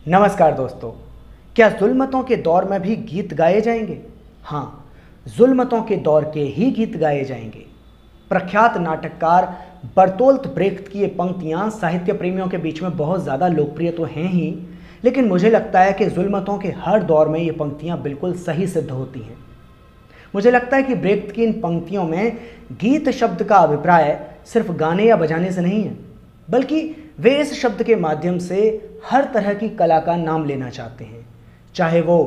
नमस्कार दोस्तों। क्या जुल्मतों के दौर में भी गीत गाए जाएंगे? हाँ, जुल्मतों के दौर के ही गीत गाए जाएंगे। प्रख्यात नाटककार बर्तोल्त ब्रेख्त की ये पंक्तियाँ साहित्य प्रेमियों के बीच में बहुत ज़्यादा लोकप्रिय तो हैं ही, लेकिन मुझे लगता है कि जुल्मतों के हर दौर में ये पंक्तियाँ बिल्कुल सही सिद्ध होती हैं। मुझे लगता है कि ब्रेख्त की इन पंक्तियों में गीत शब्द का अभिप्राय सिर्फ गाने या बजाने से नहीं है, बल्कि वे इस शब्द के माध्यम से हर तरह की कला का नाम लेना चाहते हैं, चाहे वो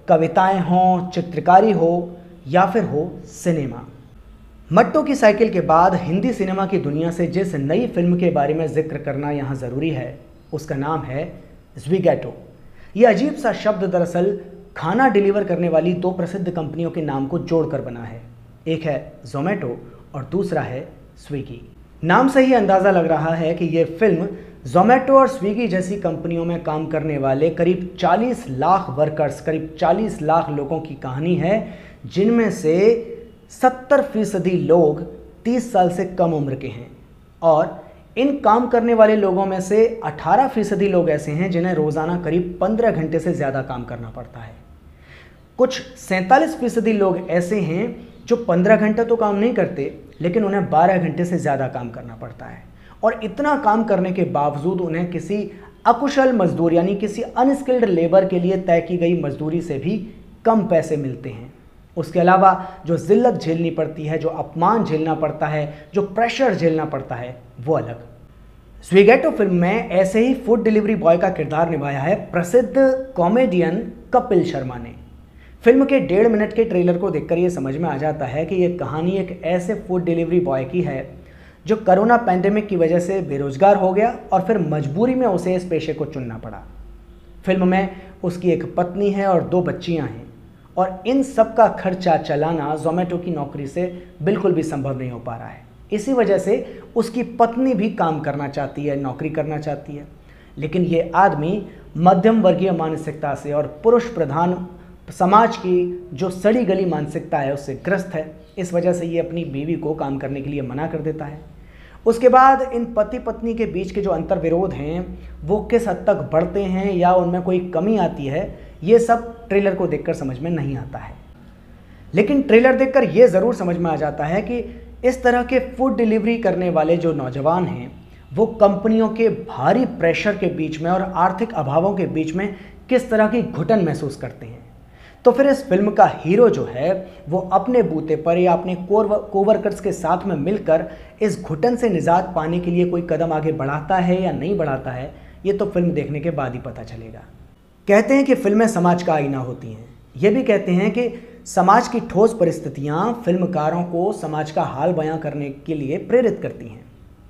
कविताएं हों, चित्रकारी हो या फिर हो सिनेमा। मट्टू की साइकिल के बाद हिंदी सिनेमा की दुनिया से जिस नई फिल्म के बारे में जिक्र करना यहाँ ज़रूरी है, उसका नाम है ज़्विगैटो। ये अजीब सा शब्द दरअसल खाना डिलीवर करने वाली दो प्रसिद्ध कंपनियों के नाम को जोड़कर बना है। एक है ज़ोमैटो और दूसरा है स्विगी। नाम से ही अंदाज़ा लग रहा है कि ये फिल्म ज़ोमैटो और स्विगी जैसी कंपनियों में काम करने वाले करीब 40 लाख वर्कर्स, करीब 40 लाख लोगों की कहानी है, जिनमें से 70% लोग 30 साल से कम उम्र के हैं। और इन काम करने वाले लोगों में से 18% लोग ऐसे हैं जिन्हें रोज़ाना करीब 15 घंटे से ज़्यादा काम करना पड़ता है। कुछ 47% लोग ऐसे हैं जो 15 घंटे तो काम नहीं करते, लेकिन उन्हें 12 घंटे से ज़्यादा काम करना पड़ता है। और इतना काम करने के बावजूद उन्हें किसी अकुशल मजदूर यानी किसी अनस्किल्ड लेबर के लिए तय की गई मजदूरी से भी कम पैसे मिलते हैं। उसके अलावा जो जिल्लत झेलनी पड़ती है, जो अपमान झेलना पड़ता है, जो प्रेशर झेलना पड़ता है, वो अलग। ज़्विगैटो फिल्म में ऐसे ही फूड डिलीवरी बॉय का किरदार निभाया है प्रसिद्ध कॉमेडियन कपिल शर्मा ने। फिल्म के 1.5 मिनट के ट्रेलर को देखकर ये समझ में आ जाता है कि ये कहानी एक ऐसे फूड डिलीवरी बॉय की है जो कोरोना पैंडेमिक की वजह से बेरोजगार हो गया और फिर मजबूरी में उसे इस पेशे को चुनना पड़ा। फिल्म में उसकी एक पत्नी है और 2 बच्चियां हैं, और इन सब का खर्चा चलाना ज़ोमैटो की नौकरी से बिल्कुल भी संभव नहीं हो पा रहा है। इसी वजह से उसकी पत्नी भी काम करना चाहती है, नौकरी करना चाहती है, लेकिन ये आदमी मध्यम वर्गीय मानसिकता से और पुरुष प्रधान समाज की जो सड़ी गली मानसिकता है उससे ग्रस्त है। इस वजह से ये अपनी बीवी को काम करने के लिए मना कर देता है। उसके बाद इन पति पत्नी के बीच के जो अंतर विरोध हैं वो किस हद तक बढ़ते हैं या उनमें कोई कमी आती है, ये सब ट्रेलर को देखकर समझ में नहीं आता है। लेकिन ट्रेलर देखकर ये ज़रूर समझ में आ जाता है कि इस तरह के फूड डिलीवरी करने वाले जो नौजवान हैं वो कंपनियों के भारी प्रेशर के बीच में और आर्थिक अभावों के बीच में किस तरह की घुटन महसूस करते हैं। तो फिर इस फिल्म का हीरो जो है वो अपने बूते पर या अपने कोवर्कर्स के साथ में मिलकर इस घुटन से निजात पाने के लिए कोई कदम आगे बढ़ाता है या नहीं बढ़ाता है, ये तो फिल्म देखने के बाद ही पता चलेगा। कहते हैं कि फिल्में समाज का आईना होती हैं। ये भी कहते हैं कि समाज की ठोस परिस्थितियाँ फिल्मकारों को समाज का हाल बयां करने के लिए प्रेरित करती हैं।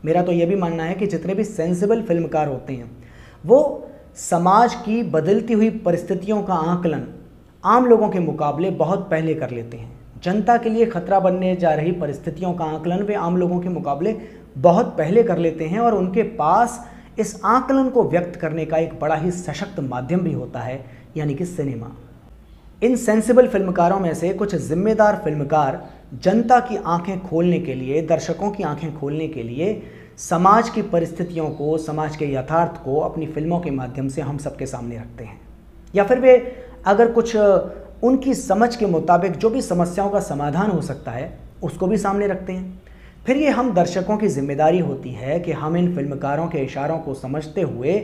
मेरा तो ये भी मानना है कि जितने भी सेंसिबल फिल्मकार होते हैं वो समाज की बदलती हुई परिस्थितियों का आकलन आम लोगों के मुकाबले बहुत पहले कर लेते हैं। जनता के लिए खतरा बनने जा रही परिस्थितियों का आकलन वे आम लोगों के मुकाबले बहुत पहले कर लेते हैं, और उनके पास इस आकलन को व्यक्त करने का एक बड़ा ही सशक्त माध्यम भी होता है, यानी कि सिनेमा। इन सेंसिबल फिल्मकारों में से कुछ जिम्मेदार फिल्मकार जनता की आंखें खोलने के लिए, दर्शकों की आंखें खोलने के लिए समाज की परिस्थितियों को, समाज के यथार्थ को अपनी फिल्मों के माध्यम से हम सबके सामने रखते हैं। या फिर वे अगर कुछ उनकी समझ के मुताबिक जो भी समस्याओं का समाधान हो सकता है उसको भी सामने रखते हैं। फिर ये हम दर्शकों की जिम्मेदारी होती है कि हम इन फिल्मकारों के इशारों को समझते हुए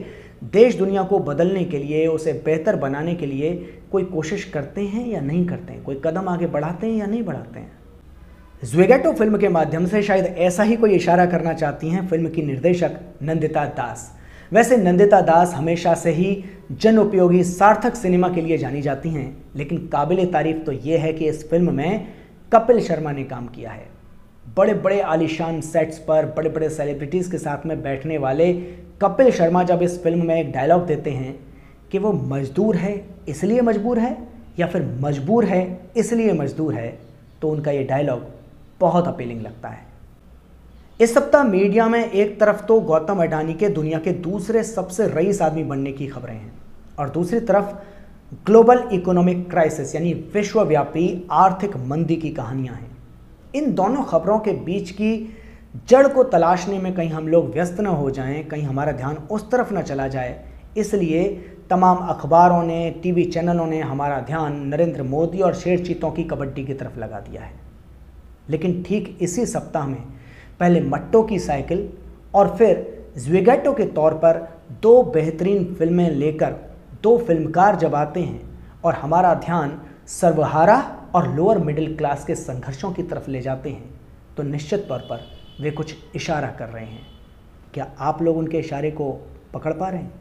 देश दुनिया को बदलने के लिए, उसे बेहतर बनाने के लिए कोई कोशिश करते हैं या नहीं करते हैं, कोई कदम आगे बढ़ाते हैं या नहीं बढ़ाते हैं। ज़्विगैटो फिल्म के माध्यम से शायद ऐसा ही कोई इशारा करना चाहती हैं फिल्म की निर्देशक नंदिता दास। वैसे नंदिता दास हमेशा से ही जन उपयोगी सार्थक सिनेमा के लिए जानी जाती हैं, लेकिन काबिल तारीफ तो ये है कि इस फिल्म में कपिल शर्मा ने काम किया है। बड़े बड़े आलीशान सेट्स पर बड़े बड़े सेलिब्रिटीज़ के साथ में बैठने वाले कपिल शर्मा जब इस फिल्म में एक डायलॉग देते हैं कि वो मजदूर है इसलिए मजबूर है या फिर मजबूर है इसलिए मजदूर है, तो उनका ये डायलॉग बहुत अपीलिंग लगता है। इस सप्ताह मीडिया में एक तरफ तो गौतम अडानी के दुनिया के दूसरे सबसे रईस आदमी बनने की खबरें हैं, और दूसरी तरफ ग्लोबल इकोनॉमिक क्राइसिस यानी विश्वव्यापी आर्थिक मंदी की कहानियां हैं। इन दोनों खबरों के बीच की जड़ को तलाशने में कहीं हम लोग व्यस्त न हो जाएं, कहीं हमारा ध्यान उस तरफ न चला जाए, इसलिए तमाम अखबारों ने, टीवी चैनलों ने हमारा ध्यान नरेंद्र मोदी और शेर चीतों की कबड्डी की तरफ लगा दिया है। लेकिन ठीक इसी सप्ताह में पहले मट्टो की साइकिल और फिर ज़्विगैटो के तौर पर दो बेहतरीन फिल्में लेकर दो फिल्मकार जब आते हैं और हमारा ध्यान सर्वहारा और लोअर मिडिल क्लास के संघर्षों की तरफ ले जाते हैं, तो निश्चित तौर पर वे कुछ इशारा कर रहे हैं। क्या आप लोग उनके इशारे को पकड़ पा रहे हैं?